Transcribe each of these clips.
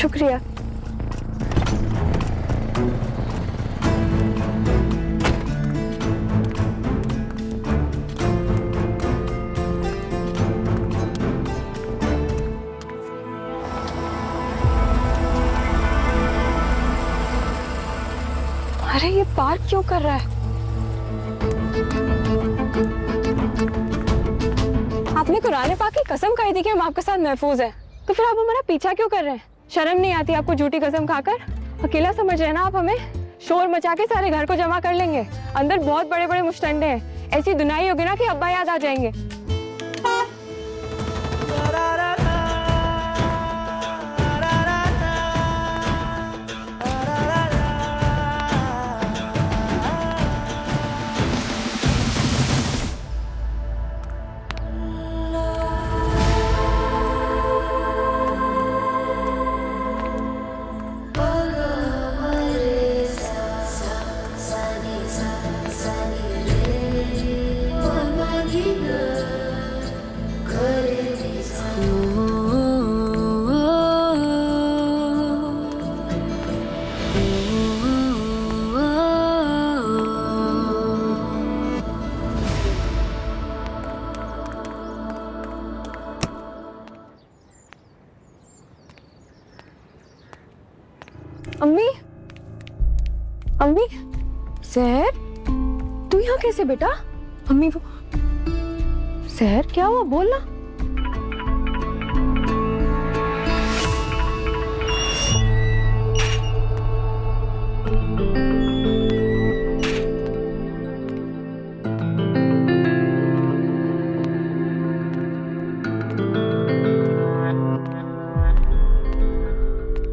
शुक्रिया। अरे ये पार्क क्यों कर रहा है? आपने कुरान पाक की कसम खाई थी कि हम आपके साथ महफूज हैं, तो फिर आप हमारा पीछा क्यों कर रहे हैं? शर्म नहीं आती आपको झूठी कसम खाकर? अकेला समझ रहे हैं ना आप हमें? शोर मचा के सारे घर को जमा कर लेंगे, अंदर बहुत बड़े बड़े मुश्तंडे हैं, ऐसी दुनाई होगी ना कि अब्बा याद आ जाएंगे। अम्मी, अम्मी, सहर, तू यहाँ कैसे बेटा? अम्मी वो सहर क्या हुआ, बोल ना।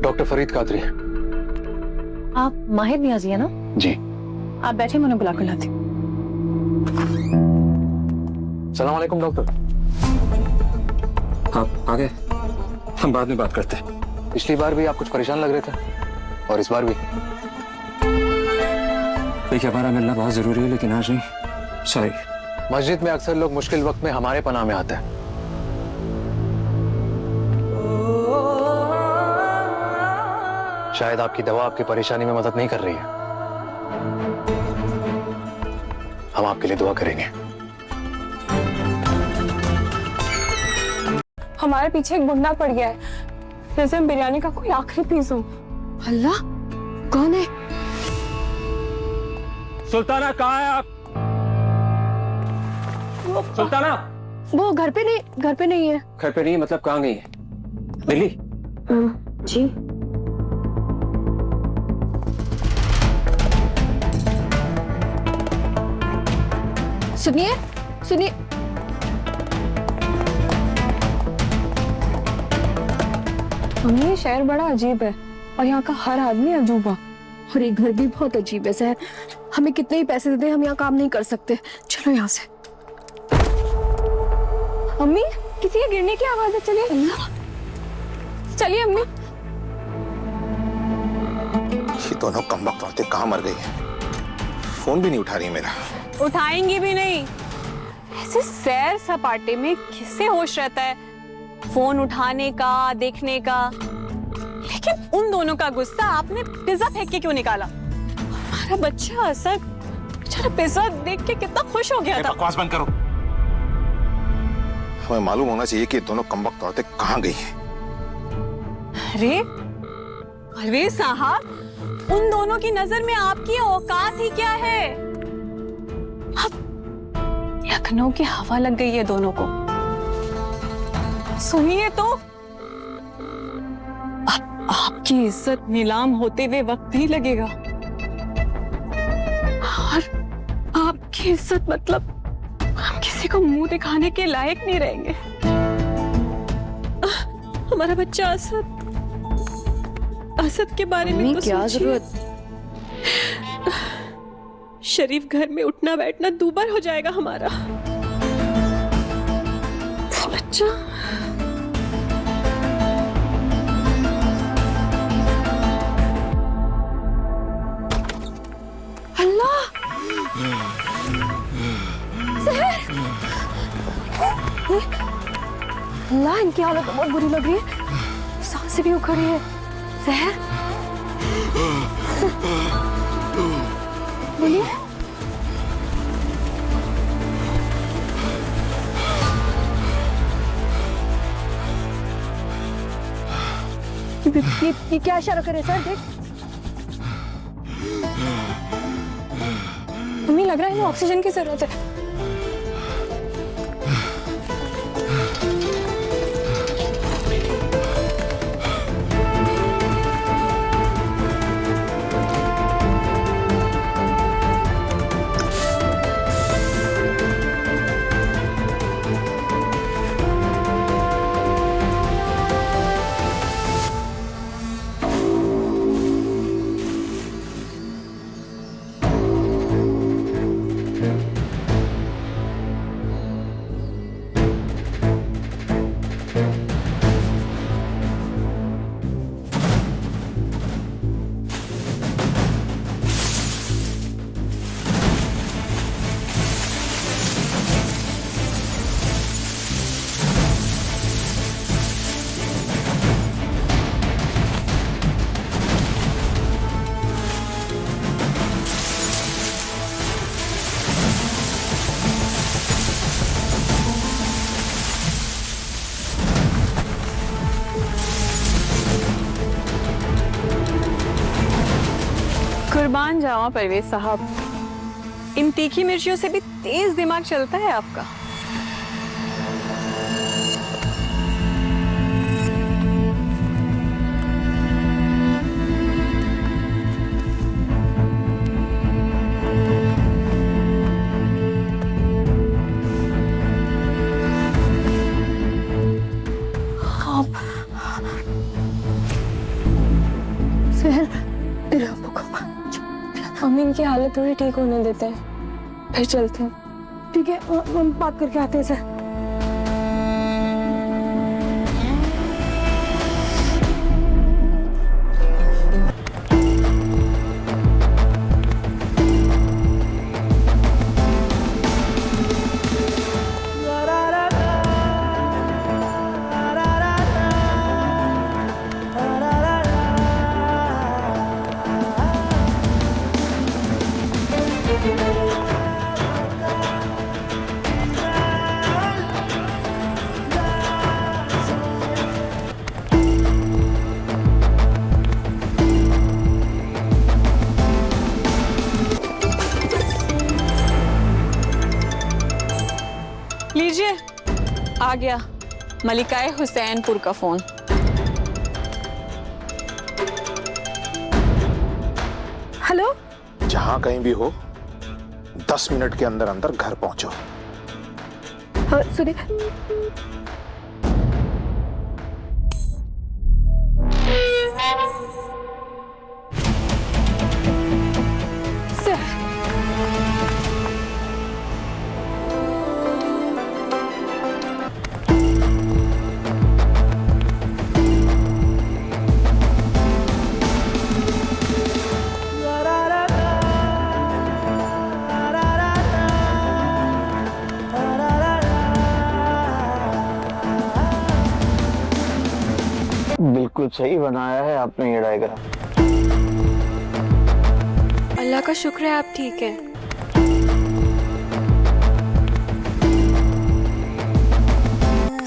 डॉक्टर फरीद कादरी। आप माहिर नियाजी है ना? जी। आप बैठे, मैंने बुला कर लाती। सलाम अलैकुम डॉक्टर। आप आ गए? हम बाद में बात करते हैं। पिछली बार भी आप कुछ परेशान लग रहे थे और इस बार भी। देखिए हमारा मिलना बहुत जरूरी है, लेकिन आज नहीं। सॉरी। मस्जिद में अक्सर लोग मुश्किल वक्त में हमारे पनाह में आते हैं। शायद आपकी दवा आपकी परेशानी में मदद नहीं कर रही है। हम आपके लिए दुआ करेंगे। हमारे पीछे एक गुंडा पड़ गया है, जैसे हम बिरयानी का कोई आखिरी पीस हो। अल्लाह, कौन है? सुल्ताना कहाँ है आप? सुल्ताना वो घर पे नहीं है। घर पे नहीं मतलब कहाँ गई है? दिल्ली? जी। सुनिए सुनिए, मम्मी ये शहर बड़ा अजीब है और यहाँ का हर आदमी अजूबा, और ये घर भी बहुत अजीब है। सहर, हमें कितने ही पैसे दे, हम यहाँ काम नहीं कर सकते। चलो यहाँ से। अम्मी, किसी के गिरने की आवाज है। चलिए अल्लाह, चलिए अम्मी। ये दोनों कमबख्त औरतें कहाँ मर गई हैं? फोन भी नहीं उठा रही है मेरा। उठाएंगी भी नहीं। ऐसे सैर सपाटे में किससे होश रहता है फोन उठाने का, देखने का? लेकिन उन दोनों का गुस्सा आपने पिज्जा फेंक के क्यों निकाला? हमारा बच्चा असद बेचारा पिज्जा देख के कितना खुश हो गया था। बकवास बंद करो। हमें मालूम होना चाहिए कि ये दोनों कमबख्त औरतें कहाँ गई हैं। अरे परवेज साहब, उन दोनों की नजर में आपकी औकात ही क्या है? लखनऊ की हवा लग गई है दोनों को। सुनिए तो, अब आपकी इज्जत नीलाम होते हुए वक्त नहीं लगेगा, और आपकी इज्जत मतलब हम किसी को मुंह दिखाने के लायक नहीं रहेंगे। हमारा बच्चा असद के बारे में तो क्या जरूरत? शरीफ घर में उठना बैठना दूबर हो जाएगा हमारा बच्चा। अल्लाह, अल्लाह, इनकी हालत बहुत बुरी लग रही है। सांसें भी उखड़ रही है। सहर बोलिए। ये क्या इशारा करे सर? देख तुम्हें लग रहा है इन्हें ऑक्सीजन की जरूरत है। कुर्बान जाओ परवेज साहब, इन तीखी मिर्चियों से भी तेज दिमाग चलता है आपका। हम इनकी हालत थोड़ी ठीक होने देते हैं, फिर चलते हैं। ठीक है, हम बात करके आते हैं सर। लीजिए, आ गया मलिकाए हुसैनपुर का फोन। हेलो, जहां कहीं भी हो 10 मिनट के अंदर अंदर घर पहुंचो। हाँ सुनिए। बिल्कुल सही बनाया है आपने ये डायग्राम। अल्लाह का शुक्र है आप ठीक हैं।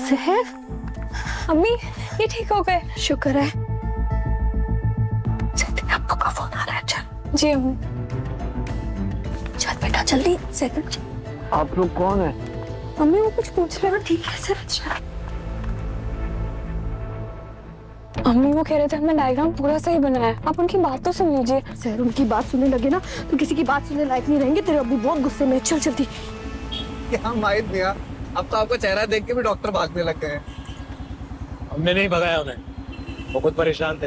सहर, अम्मी ये ठीक हो गए? शुक्र है। आपको का फोन आ रहा है। चल जी अम्मी। चल बेटा जल्दी। सेकंड। आप लोग कौन है? अम्मी वो कुछ पूछ रहे हैं। ठीक है सर। अच्छा अम्मी वो कह रहे थे हमने डायग्राम पूरा सही बनाया है, आप उनकी बात तो सुन लीजिए। सर उनकी बात सुनने लगे ना तो किसी की बात सुनने लायक नहीं रहेंगे। तेरे अभी बहुत गुस्से में। चल जल्दी। क्या माहिर मियां, अब तो आपका चेहरा देख के भी डॉक्टर भागने लग गए हैं। हमने नहीं भगाया उन्हें, वो खुद परेशान थे।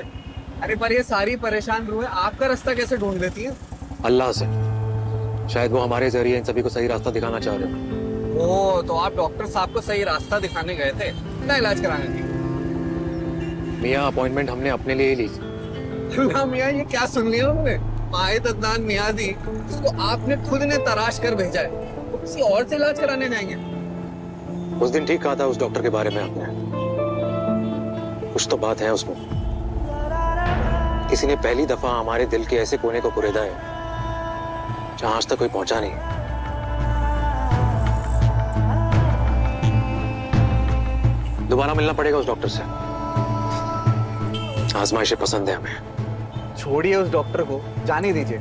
अरे पर ये सारी परेशान रूह आपका रास्ता कैसे ढूंढ लेती है? अल्लाह से। शायद वो हमारे जरिए इन सभी को सही रास्ता दिखाना चाह रहे हो। ओ, तो आप डॉक्टर साहब को सही रास्ता दिखाने गए थे ना इलाज कराने थी? मियां अपॉइंटमेंट हमने अपने लिए ही ली। ना मियां ये क्या सुन लिया हमने? माहिद अदनान नियाजी, जिसको आपने खुद ने तराश कर भेजा है, वो किसी और से इलाज कराने जाएंगे? उस दिन ठीक कहा था उस डॉक्टर के बारे में आपने, कुछ तो बात है उसमें। किसी ने पहली दफा हमारे दिल के ऐसे कोने को कुरेदा है जहां आज तक कोई पहुंचा नहीं। दोबारा मिलना पड़ेगा उस डॉक्टर से। आजमाइशें पसंद है हमें। छोड़िए उस डॉक्टर को, जाने दीजिए।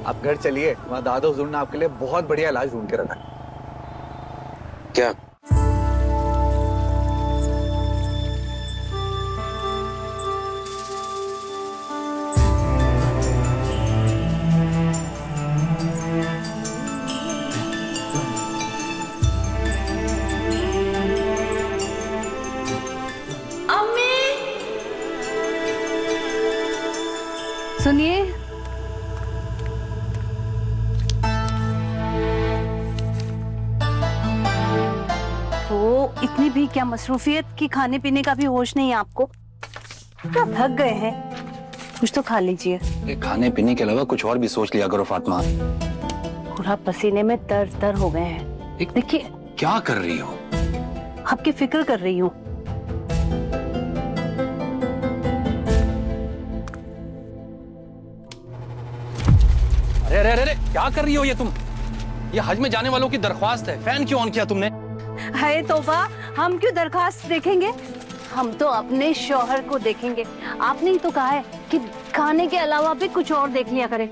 आप घर चलिए, वहाँ दादा हुजूर ने आपके लिए बहुत बढ़िया इलाज ढूंढ के रखा है। क्या? सुनिए, तो इतनी भी क्या मसरूफियत कि खाने पीने का भी होश नहीं है आपको? क्या थक गए हैं? कुछ तो खा लीजिए। ये खाने पीने के अलावा कुछ और भी सोच लिया करो फातिमा। पूरा पसीने में तर तर हो गए हैं। देखिए, क्या कर रही हो? आपकी फिक्र कर रही हूँ। अरे अरे अरे, क्या कर रही हो ये तुम? ये हज में जाने वालों की दरख्वास्त है। फैन क्यों ऑन किया तुमने? है तोबा, हम क्यों दरखास्त देखेंगे? हम तो अपने शौहर को देखेंगे। आपने ही तो कहा है कि खाने के अलावा भी कुछ और देख लिया करें,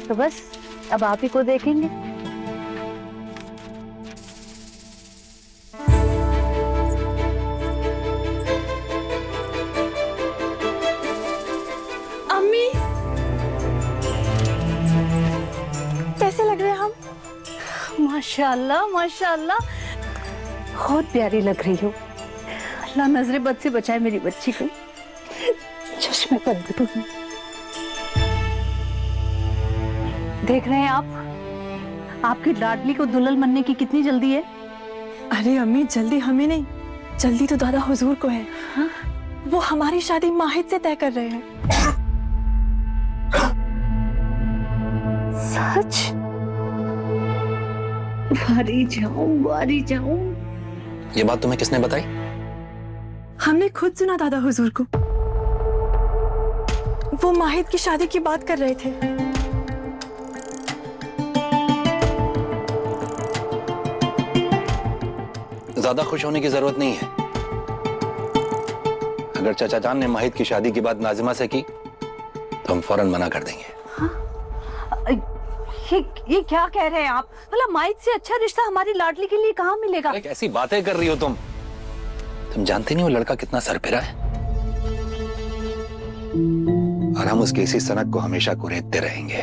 तो बस अब आप ही को देखेंगे। अम्मी, कैसे लग रहे हैं हम? माशाल्लाह माशाल्लाह, बहुत प्यारी लग रही हो। अल्लाह नजरे बद से बचाए मेरी बच्ची को। चश्मे बंद करो। देख रहे हैं आप, आपकी लाडली को दुल्हन बनने की कितनी जल्दी है। अरे अम्मी, जल्दी हमें नहीं, जल्दी तो दादा हुजूर को है। हाँ? वो हमारी शादी माहिद से तय कर रहे हैं। सच? बारी जाऊं। ये बात तुम्हें किसने बताई? हमने खुद सुना दादा हुजूर को। वो माहिद की शादी की बात कर रहे थे। ज्यादा खुश होने की जरूरत नहीं है। अगर चाचा जान ने माहिद की शादी की बात नाजिमा से की तो हम फौरन मना कर देंगे। ये क्या कह रहे हैं आप? मतलब माहिद से अच्छा रिश्ता हमारी लाडली के लिए कहाँ मिलेगा? अरे कैसी बातें कर रही हो तुम? तुम जानते नहीं वो लड़का कितना सरफिरा है, और हम उसकी इसी सनक को हमेशा कुरेदते रहेंगे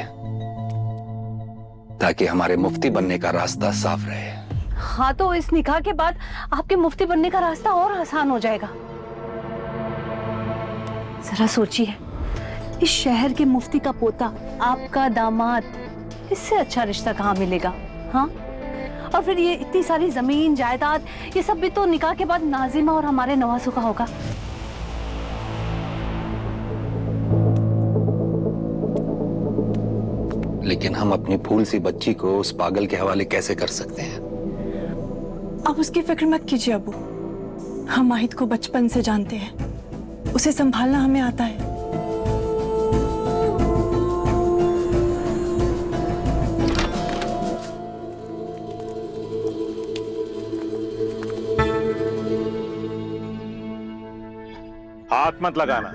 ताकि हमारे मुफ्ती बनने का रास्ता साफ रहे। हाँ, तो इस निकाह के बाद आपके मुफ्ती बनने का रास्ता और आसान हो जाएगा। जरा सोचिए, इस शहर के मुफ्ती का पोता आपका दामाद, इससे अच्छा रिश्ता कहाँ मिलेगा? हाँ, और फिर ये इतनी सारी जमीन जायदाद, ये सब भी तो निकाह के बाद नाजिमा और हमारे नवासों का होगा। लेकिन हम अपनी फूल सी बच्ची को उस पागल के हवाले कैसे कर सकते हैं? अब उसकी फिक्र मत कीजिए अबू, हम माहिद को बचपन से जानते हैं, उसे संभालना हमें आता है। हाथ मत लगाना।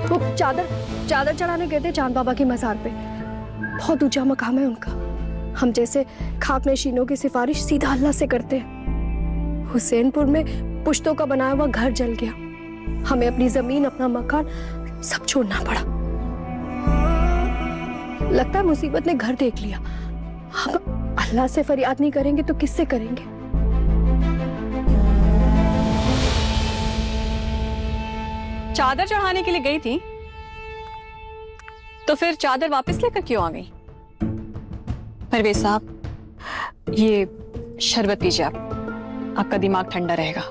वो चादर चढ़ाने गए थे चांद बाबा की मज़ार पे। बहुत ऊंचा मकाम है उनका। हम जैसे खाक नशीनों की सिफारिश सीधा अल्लाह से करते हैं। हुसैनपुर में पुश्तों का बनाया हुआ घर जल गया। हमें अपनी जमीन, अपना मकान सब छोड़ना पड़ा। लगता है मुसीबत ने घर देख लिया। अब अल्लाह से फरियाद नहीं करेंगे तो किससे करेंगे? चादर चढ़ाने के लिए गई थी, तो फिर चादर वापस लेकर क्यों आ गई? परवेज साहब, ये शरबत पीजिए आप। आपका दिमाग ठंडा रहेगा।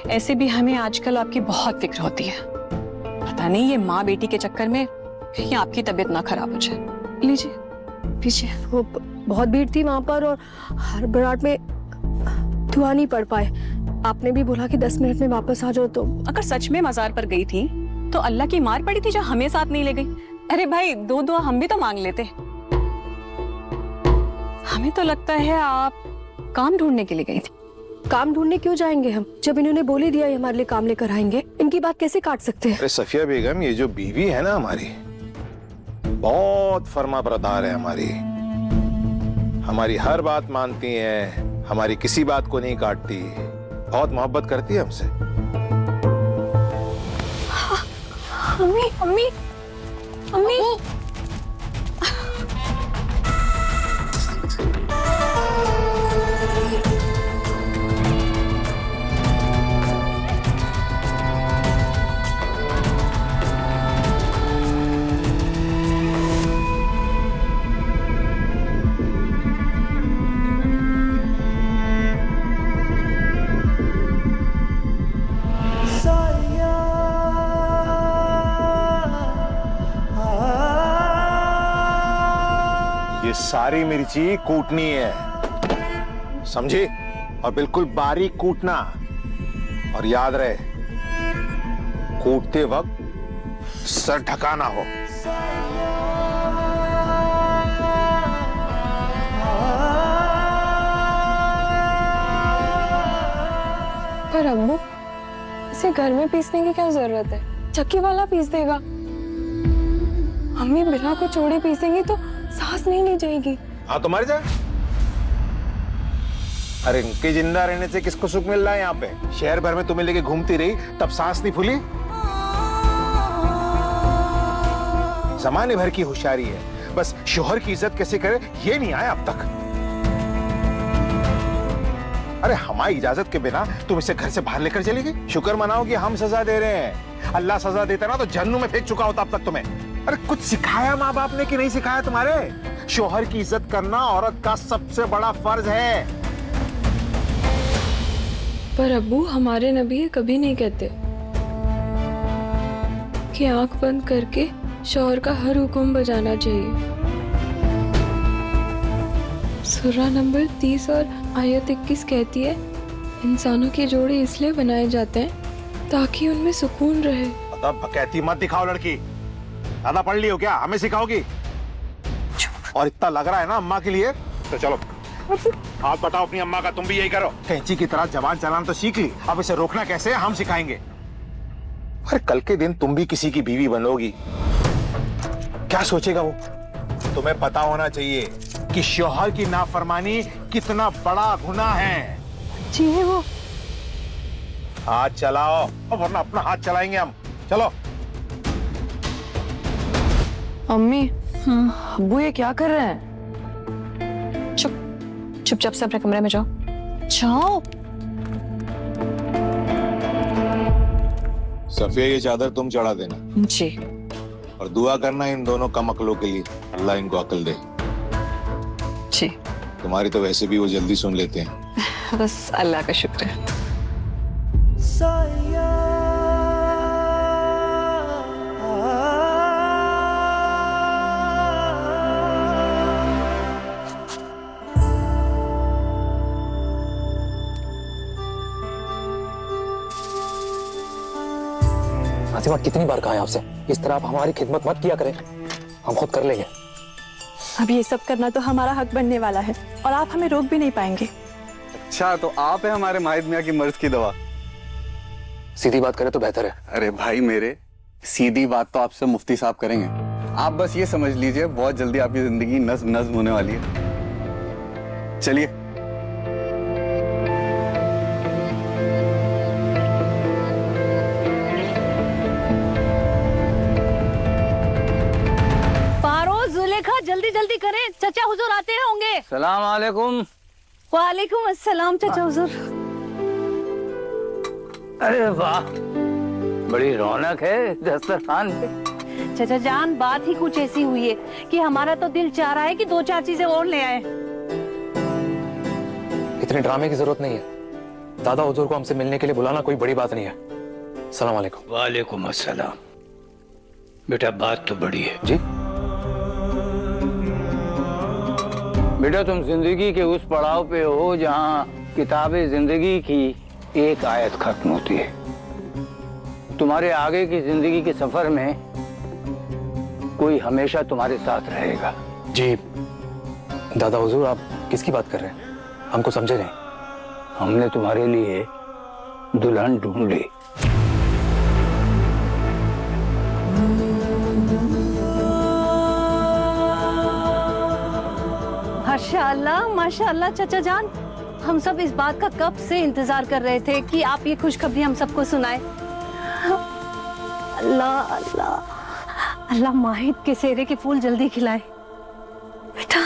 ऐसे भी हमें आजकल आपकी बहुत फिक्र होती है। पता नहीं ये माँ बेटी के चक्कर में कहीं आपकी तबीयत ना खराब हो जाए। लीजिए पीछे। वो बहुत भीड़ थी वहां पर और हर बरात में दुआ नहीं पढ़ पाए। आपने भी बोला कि 10 मिनट में वापस आ जाओ, तो अगर सच में मजार पर गई थी तो अल्लाह की मार पड़ी थी जो हमें साथ नहीं ले गई। अरे भाई, दो दुआ हम भी तो मांग लेते। हमें तो लगता है आप काम ढूंढने के लिए गई थी। काम ढूंढने क्यों जाएंगे हम, जब इन्होंने बोल ही दिया ये हमारे लिए काम लेकर आएंगे। इनकी बात कैसे काट सकते हैं? अरे सफिया बेगम, ये जो बीवी है ना हमारी, बहुत फर्मा बरदार है हमारी हर बात मानती है, हमारी किसी बात को नहीं काटती, बहुत मोहब्बत करती है हमसे। अम्मी अम्मी अम्मी ये सारी मिर्ची कूटनी है, समझी? और बिल्कुल बारीक कूटना। और याद रहे, कूटते वक्त सर ढकाना हो। पर अम्मू, इसे घर में पीसने की क्या जरूरत है? चक्की वाला पीस देगा। अम्मी बिना को चोड़े पीसेंगी तो सांस नहीं ली जाएगी। हाँ तो मर जाए। अरे इनके जिंदा रहने से किसको सुख मिल रहा है यहाँ पे? शहर भर में तुम्हें लेके घूमती रही, तब सांस नहीं फूली? जमाने भर की होशियारी है, बस शोहर की इज्जत कैसे करे ये नहीं आया अब तक। अरे हमारी इजाजत के बिना तुम इसे घर से बाहर लेकर चली गई। शुक्र मनाओ कि हम सजा दे रहे हैं। अल्लाह सजा देता ना तो जहन्नुम में फेंक चुका होता अब तक तुम्हें। अरे कुछ सिखाया माँ बाप ने कि नहीं सिखाया तुम्हारे? शोहर की इज्जत करना औरत का सबसे बड़ा फर्ज है। पर अब्बू, हमारे नबी कभी नहीं कहते कि आंख बंद करके शौहर का हर हुक्म बजाना चाहिए। सूरा नंबर 30 और आयत 21 कहती है, इंसानों के जोड़े इसलिए बनाए जाते हैं ताकि उनमें सुकून रहे। कहती मत दिखाओ लड़की, ज्यादा पढ़ ली हो क्या? हमें सिखाओगी? और इतना लग रहा है ना अम्मा के लिए, तो चलो हाथ बताओ अपनी अम्मा का। तुम भी यही करो। कैंची की तरह जबान चलाना तो सीख ली, अब इसे रोकना कैसे है हम सिखाएंगे। अरे कल के दिन तुम भी किसी की बीवी बनोगी, क्या सोचेगा वो? तुम्हें पता होना चाहिए कि शौहर की नाफरमानी कितना बड़ा गुनाह है। जी है वो। हाथ चलाओ, वरना अपना हाथ चलाएंगे हम। चलो। अम्मी, अब्बू ये क्या कर रहे हैं? चुपचाप से अपने कमरे में जाओ। जाओ। सफिया, ये चादर तुम चढ़ा देना जी। और दुआ करना इन दोनों कमअक्लों के लिए, अल्लाह इनको अक्ल दे। जी। तुम्हारी तो वैसे भी वो जल्दी सुन लेते हैं। बस अल्लाह का शुक्र है। आसिमा, कितनी बार कहा है आपसे, इस तरह आप हमारी खिदमत मत किया करें, हम खुद कर लेंगे। अब ये सब करना तो हमारा हक बनने वाला है और आप हमें रोक भी नहीं पाएंगे। अच्छा, तो आप है हमारे माहिद मियां की मर्ज की दवा। सीधी बात करें तो बेहतर है। अरे भाई मेरे, सीधी बात तो आपसे मुफ्ती साहब करेंगे। आप बस ये समझ लीजिए, बहुत जल्दी आपकी जिंदगी नज्म नज्म होने वाली है। चलिए। जल्दी जल्दी करें, चचा हुजूर आते होंगे। सलाम अलैकुम। वालेकुम अस्सलाम चचा हुजूर। अरे वाह, बड़ी रौनक है दस्तरखान पे। चचा जान, बात ही कुछ ऐसी हुई है कि हमारा तो दिल चाह रहा है कि 2-4 चीजें और ले आए। इतने ड्रामे की जरूरत नहीं है, दादा हुजूर को हमसे मिलने के लिए बुलाना कोई बड़ी बात नहीं है। सलाम अलैकुम। वालेकुम अस्सलाम। बेटा बात तो बड़ी है। जी बेटा तुम जिंदगी के उस पड़ाव पे हो जहां किताबे जिंदगी की एक आयत खत्म होती है। तुम्हारे आगे की जिंदगी के सफर में कोई हमेशा तुम्हारे साथ रहेगा। जी दादा हुजूर, आप किसकी बात कर रहे हैं? हमको समझे नहीं। हमने तुम्हारे लिए दुल्हन ढूंढी। माशाअल्लाह माशाअल्लाह चाचा जान, हम सब इस बात का कब से इंतजार कर रहे थे कि आप ये खुशखबरी हम सबको सुनाए। अल्लाह अल्लाह अल्लाह माहिद के सेहरे के फूल जल्दी खिलाए। बेटा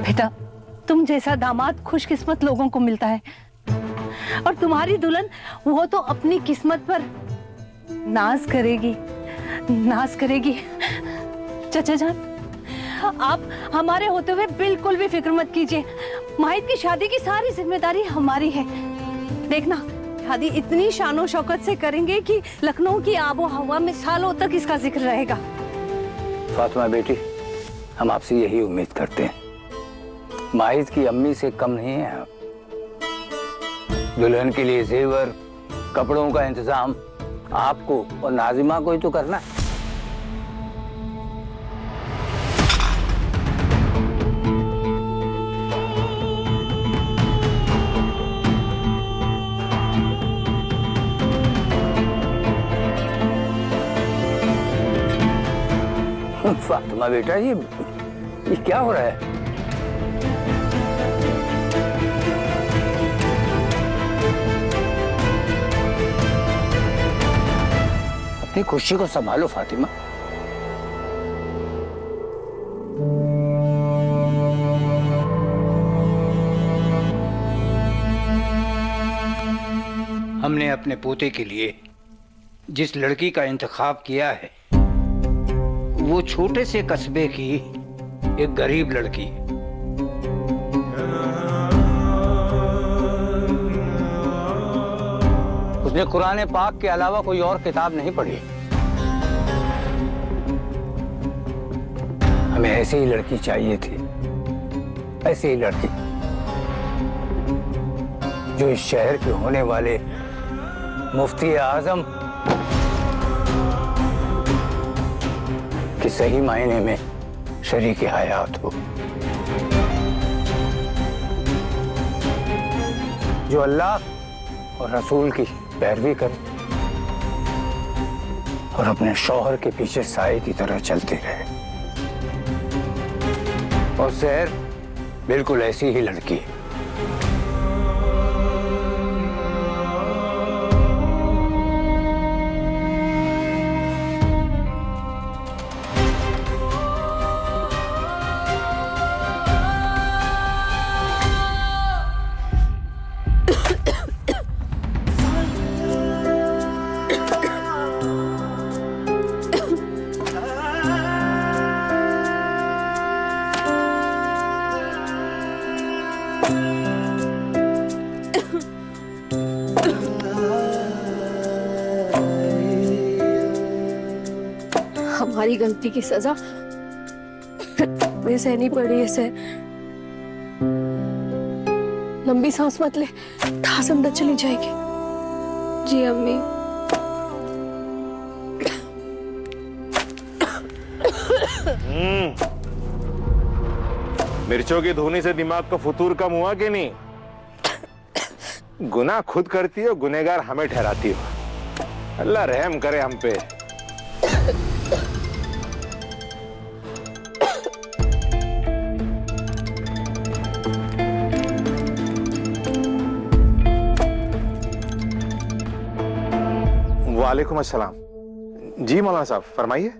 बेटा तुम जैसा दामाद खुशकिस्मत लोगों को मिलता है, और तुम्हारी दुल्हन वो तो अपनी किस्मत पर नाज करेगी, नाज करेगी। चाचा जान आप हमारे होते हुए बिल्कुल भी फिक्र मत कीजिए। माहिद की शादी की सारी जिम्मेदारी हमारी है। देखना शादी इतनी शानो शौकत से करेंगे कि लखनऊ की आबो हवा में सालों तक इसका जिक्र रहेगा। फातिमा बेटी, हम आपसे यही उम्मीद करते हैं। माहिद की अम्मी से कम नहीं है आप। दुल्हन के लिए जेवर कपड़ों का इंतजाम आपको और नाजिमा को ही तो करना है। फातिमा बेटा ये क्या हो रहा है? अपनी खुशी को संभालो फातिमा। हमने अपने पोते के लिए जिस लड़की का इंतखाब किया है वो छोटे से कस्बे की एक गरीब लड़की है। उसने कुरान पाक के अलावा कोई और किताब नहीं पढ़ी। हमें ऐसी ही लड़की चाहिए थी, ऐसी ही लड़की जो इस शहर के होने वाले मुफ्ती आजम कि सही मायने में शरीके हयात हो, जो अल्लाह और रसूल की पैरवी करे और अपने शौहर के पीछे साए की तरह चलती रहे। और सहर बिल्कुल ऐसी ही लड़की है। हमारी गलती की सजा हमें सहनी पड़ी है। सह लंबी सांस मत ले, ठास अंदर चली जाएगी। जी अम्मी। मिर्चों की धुनी से दिमाग का फुतूर कम हुआ कि नहीं? गुनाह खुद करती हो, गुनहगार हमें ठहराती हो। अल्लाह रहम करे हम पे। वालेकुम अस्सलाम। जी मौलाना साहब फरमाइए।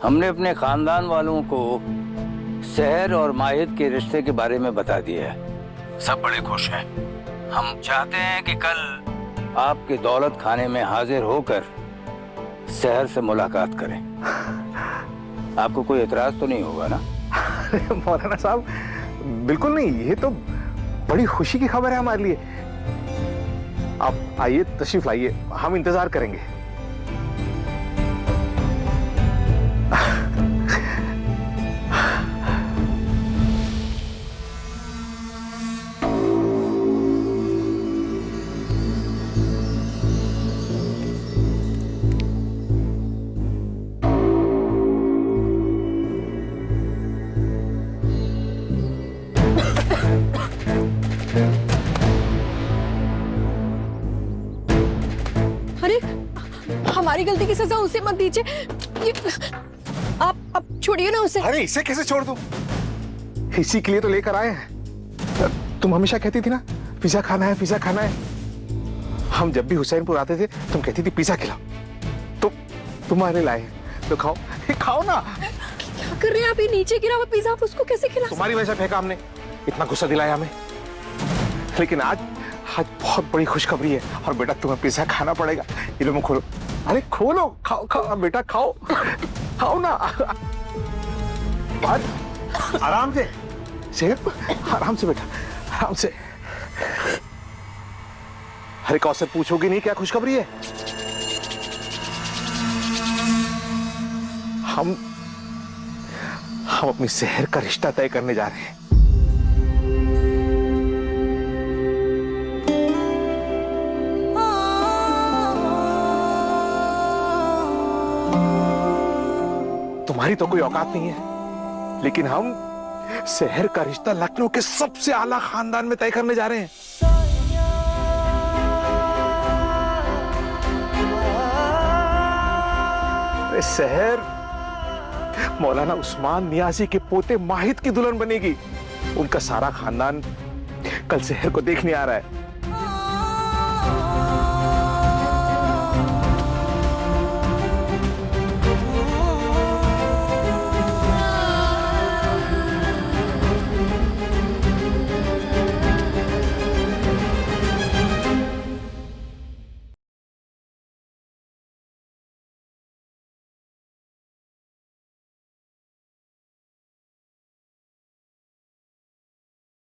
हमने अपने खानदान वालों को सहर और माहिद के रिश्ते के बारे में बता दिया है। सब बड़े खुश हैं। हम चाहते हैं कि कल आपके दौलत खाने में हाजिर होकर सहर से मुलाकात करें। आपको कोई एतराज तो नहीं होगा ना? मौलाना साहब बिल्कुल नहीं, ये तो बड़ी खुशी की खबर है हमारे लिए। आप आइए, तशरीफ लाइए, हम इंतजार करेंगे। अरे हमारी गलती की सजा उसे मत दीजिए। आप छोड़िए ना उसे। अरे इसे कैसे छोड़ दूं? इसी के लिए तो लेकर आए हैं। तुम हमेशा कहती थी ना पिज्जा खाना है, पिज्जा खाना है। हम जब भी हुसैनपुर आते थे तुम कहती थी पिज्जा खिलाओ, तो तुम्हारे लाए हैं, तो खाओ, खाओ ना। क्या कर रहे हैं आप? ये नीचे गिरा हुआ पिज्जा आप उसको कैसे खिला? तुम्हारी वजह से फेंका हमने, इतना गुस्सा दिलाया हमें। लेकिन आज बहुत बड़ी खुशखबरी है और बेटा तुम्हें पिज्जा खाना पड़ेगा। ये लो, मुंह खोलो। अरे खोलो, खाओ खाओ बेटा, खाओ खाओ ना। आराम से सेहत, आराम से बेटा, आराम से। अरे कौसर, पूछोगी नहीं क्या खुशखबरी है? हम अपनी शहर का रिश्ता तय करने जा रहे हैं। तुम्हारी तो कोई औकात नहीं है, लेकिन हम शहर का रिश्ता लखनऊ के सबसे आला खानदान में तय करने जा रहे हैं। शहर मौलाना उस्मान नियाजी के पोते माहिद की दुल्हन बनेगी। उनका सारा खानदान कल शहर को देखने आ रहा है।